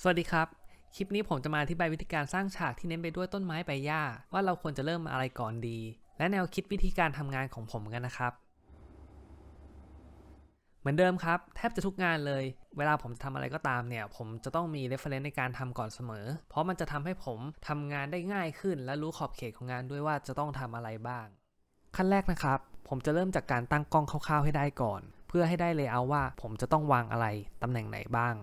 สวัสดีครับคลิปนี้ผมจะมาอธิบายวิธีการสร้างฉากที่เน้นไปด้วยต้นไม้ใบหญ้าว่าเราควรจะเริ่มอะไรก่อนดีและแนวคิดวิธีการทำงานของผมกันนะครับเหมือนเดิมครับแทบจะทุกงานเลยเวลาผมทำอะไรก็ตามเนี่ยผมจะต้องมี reference ในการทำก่อนเสมอเพราะมันจะทำให้ผมทำงานได้ง่ายขึ้นและรู้ขอบเขตของงานด้วยว่าจะต้องทำอะไรบ้างขั้นแรกนะครับผมจะเริ่มจากการตั้งกล้องคร่าวๆให้ได้ก่อนเพื่อให้ได้เลเยอร์ว่าผมจะต้องวางอะไรตำแหน่งไหนบ้าง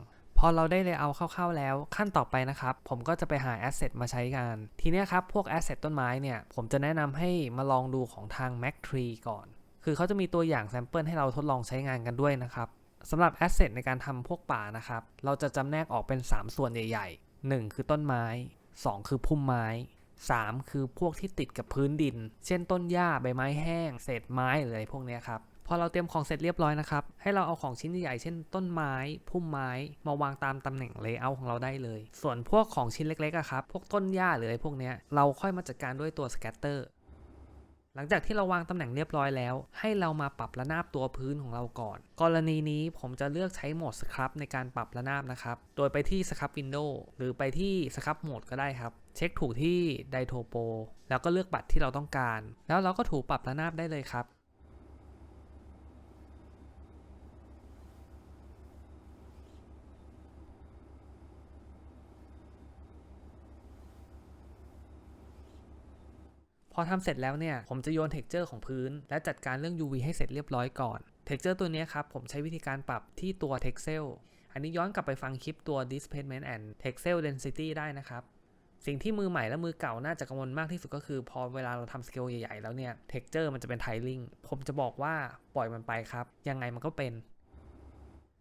พอเราได้เลเยอร์คร่าวๆแล้วขั้นต่อไปนะครับผมก็จะไปหาแอสเซทมาใช้งานทีนี้ครับพวกแอสเซทต้นไม้เนี่ยผมจะแนะนำให้มาลองดูของทาง Mac Tree ก่อนคือเขาจะมีตัวอย่างแซมเปิลให้เราทดลองใช้งานกันด้วยนะครับสำหรับแอสเซทในการทำพวกป่านะครับเราจะจำแนกออกเป็น3ส่วนใหญ่ๆ1คือต้นไม้2คือพุ่มไม้3คือพวกที่ติดกับพื้นดินเช่นต้นหญ้าใบไม้แห้งเศษไม้หรืออะไรพวกนี้ครับพอเราเตรียมของเสร็จเรียบร้อยนะครับให้เราเอาของชิ้นใหญ่เช่นต้นไม้พุ่มไม้มาวางตามตำแหน่งเลเยอร์ของเราได้เลยส่วนพวกของชิ้นเล็กๆครับพวกต้นหญ้าหรืออะไรพวกนี้เราค่อยมาจัดการด้วยตัวสแกตเตอร์หลังจากที่เราวางตำแหน่งเรียบร้อยแล้วให้เรามาปรับระนาบตัวพื้นของเราก่อนกรณีนี้ผมจะเลือกใช้โหมดสครับในการปรับระนาบนะครับโดยไปที่สครับวินโดว์หรือไปที่สครับโหมดก็ได้ครับเช็คถูกที่ไดโทโปแล้วก็เลือกบัตรที่เราต้องการแล้วเราก็ถูปรับระนาบได้เลยครับพอทำเสร็จแล้วเนี่ยผมจะโยน texture ของพื้นและจัดการเรื่อง UV ให้เสร็จเรียบร้อยก่อน texture ตัวนี้ครับผมใช้วิธีการปรับที่ตัว texel อันนี้ย้อนกลับไปฟังคลิปตัว displacement and texel density ได้นะครับสิ่งที่มือใหม่และมือเก่าน่าจะกังวลมากที่สุดก็คือพอเวลาเราทำสเกลใหญ่ๆแล้วเนี่ย texture มันจะเป็น tiling ผมจะบอกว่าปล่อยมันไปครับยังไงมันก็เป็น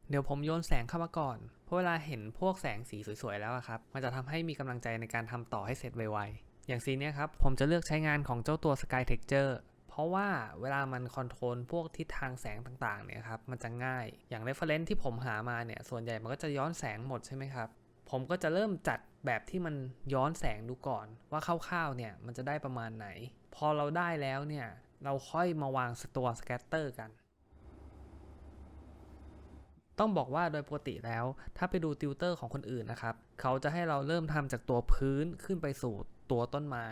เดี๋ยวผมโยนแสงเข้ามาก่อนเพราะเวลาเห็นพวกแสงสีสวยๆแล้วครับมันจะทำให้มีกำลังใจในการทำต่อให้เสร็จไวๆอย่างซีนี้ครับผมจะเลือกใช้งานของเจ้าตัว Sky Texture เพราะว่าเวลามันคอนโทรลพวกทิศทางแสงต่างๆเนี่ยครับมันจะง่ายอย่าง reference ที่ผมหามาเนี่ยส่วนใหญ่มันก็จะย้อนแสงหมดใช่ไหมครับผมก็จะเริ่มจัดแบบที่มันย้อนแสงดูก่อนว่าคร่าวๆเนี่ยมันจะได้ประมาณไหนพอเราได้แล้วเนี่ยเราค่อยมาวางตัว scatter กันต้องบอกว่าโดยปกติแล้วถ้าไปดูติวเตอร์ของคนอื่นนะครับเขาจะให้เราเริ่มทำจากตัวพื้นขึ้นไปสู่ตัวต้นไม้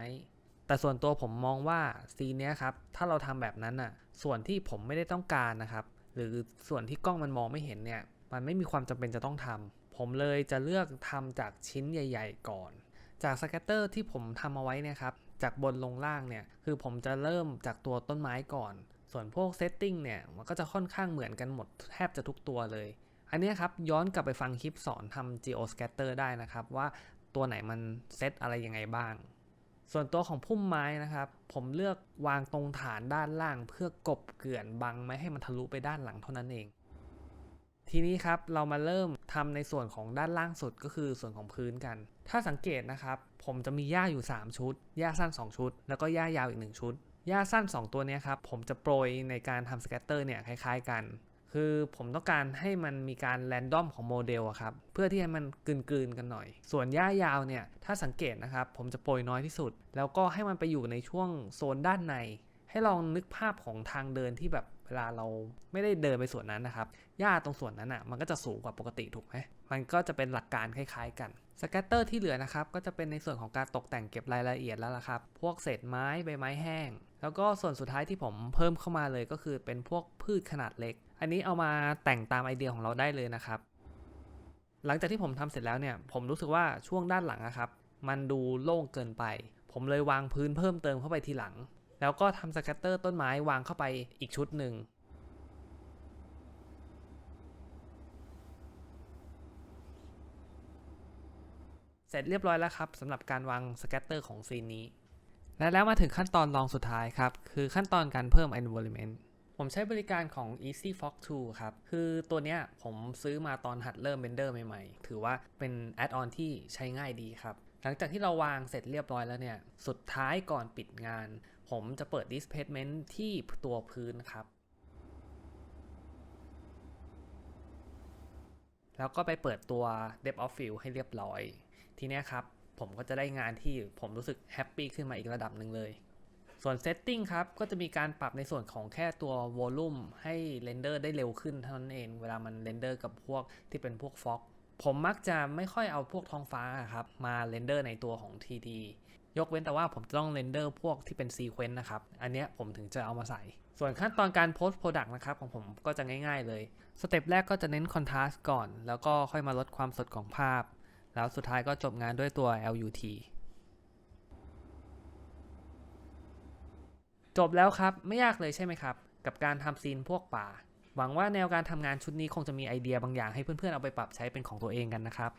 แต่ส่วนตัวผมมองว่าซีนเนี้ยครับถ้าเราทำแบบนั้นน่ะส่วนที่ผมไม่ได้ต้องการนะครับหรือส่วนที่กล้องมันมองไม่เห็นเนี่ยมันไม่มีความจำเป็นจะต้องทำผมเลยจะเลือกทำจากชิ้นใหญ่ๆก่อนจากสแกตเตอร์ที่ผมทำเอาไว้เนี่ยครับจากบนลงล่างเนี่ยคือผมจะเริ่มจากตัวต้นไม้ก่อนส่วนพวกเซตติ้งเนี่ยมันก็จะค่อนข้างเหมือนกันหมดแทบจะทุกตัวเลยอันนี้ครับย้อนกลับไปฟังคลิปสอนทำ Geo Scatter ได้นะครับว่าตัวไหนมันเซตอะไรยังไงบ้างส่วนตัวของพุ่มไม้นะครับผมเลือกวางตรงฐานด้านล่างเพื่อกบเกลื่อนบังไม่ให้มันทะลุไปด้านหลังเท่านั้นเองทีนี้ครับเรามาเริ่มทำในส่วนของด้านล่างสุดก็คือส่วนของพื้นกันถ้าสังเกตนะครับผมจะมีหญ้าอยู่3ชุดหญ้าสั้น2ชุดแล้วก็หญ้ายาวอีก1ชุดหญ้าสั้น2ตัวนี้ครับผมจะโปรยในการทำสแกตเตอร์เนี่ยคล้ายๆกันคือผมต้องการให้มันมีการแรนดอมของโมเดลครับเพื่อที่ให้มันกลืนๆกันหน่อยส่วนหญ้ายาวเนี่ยถ้าสังเกตนะครับผมจะโปรยน้อยที่สุดแล้วก็ให้มันไปอยู่ในช่วงโซนด้านในให้ลองนึกภาพของทางเดินที่แบบเวลาเราไม่ได้เดินไปส่วนนั้นนะครับหญ้าตรงส่วนนั้นอ่ะมันก็จะสูงกว่าปกติถูกไหมมันก็จะเป็นหลักการคล้ายๆกันสแกตเตอร์ที่เหลือนะครับก็จะเป็นในส่วนของการตกแต่งเก็บรายละเอียดแล้วล่ะครับพวกเศษไม้ใบไม้แห้งแล้วก็ส่วนสุดท้ายที่ผมเพิ่มเข้ามาเลยก็คือเป็นพวกพืชขนาดเล็กอันนี้เอามาแต่งตามไอเดียของเราได้เลยนะครับหลังจากที่ผมทำเสร็จแล้วเนี่ยผมรู้สึกว่าช่วงด้านหลังนะครับมันดูโล่งเกินไปผมเลยวางพื้นเพิ่มเติมเข้าไปทีหลังแล้วก็ทำสแกตเตอร์ต้นไม้วางเข้าไปอีกชุดหนึ่ง เสร็จเรียบร้อยแล้วครับสำหรับการวางสแกตเตอร์ของซีนนี้และแล้วมาถึงขั้นตอนรองสุดท้ายครับคือขั้นตอนการเพิ่ม environment ผมใช้บริการของ Easy Fox 2 ครับคือตัวเนี้ยผมซื้อมาตอนหัดเริ่ม Blender ใหม่ๆถือว่าเป็นแอดออนที่ใช้ง่ายดีครับหลังจากที่เราวางเสร็จเรียบร้อยแล้วเนี่ยสุดท้ายก่อนปิดงานผมจะเปิด displacement ที่ตัวพื้นครับแล้วก็ไปเปิดตัว depth of field ให้เรียบร้อยทีนี้ครับผมก็จะได้งานที่ผมรู้สึกแฮปปี้ขึ้นมาอีกระดับหนึ่งเลย ส่วน Setting ครับก็จะมีการปรับในส่วนของแค่ตัว Volume ให้เรนเดอร์ได้เร็วขึ้นเท่านั้นเองเวลามันเรนเดอร์กับพวกที่เป็นพวก Fog ผมมักจะไม่ค่อยเอาพวกท้องฟ้าครับมาเรนเดอร์ในตัวของ TD ยกเว้นแต่ว่าผมจะต้องเรนเดอร์พวกที่เป็นซีเควนต์นะครับอันเนี้ยผมถึงจะเอามาใส่ส่วนขั้นตอนการโพสต์โปรดักต์นะครับของผมก็จะง่ายๆเลยสเต็ปแรกก็จะเน้นคอนทราสต์ก่อนแล้วก็ค่อยมาลดความสดของภาพแล้วสุดท้ายก็จบงานด้วยตัว LUT จบแล้วครับไม่ยากเลยใช่ไหมครับกับการทำซีนพวกป่าหวังว่าแนวการทำงานชุดนี้คงจะมีไอเดียบางอย่างให้เพื่อนๆเอาไปปรับใช้เป็นของตัวเองกันนะครับ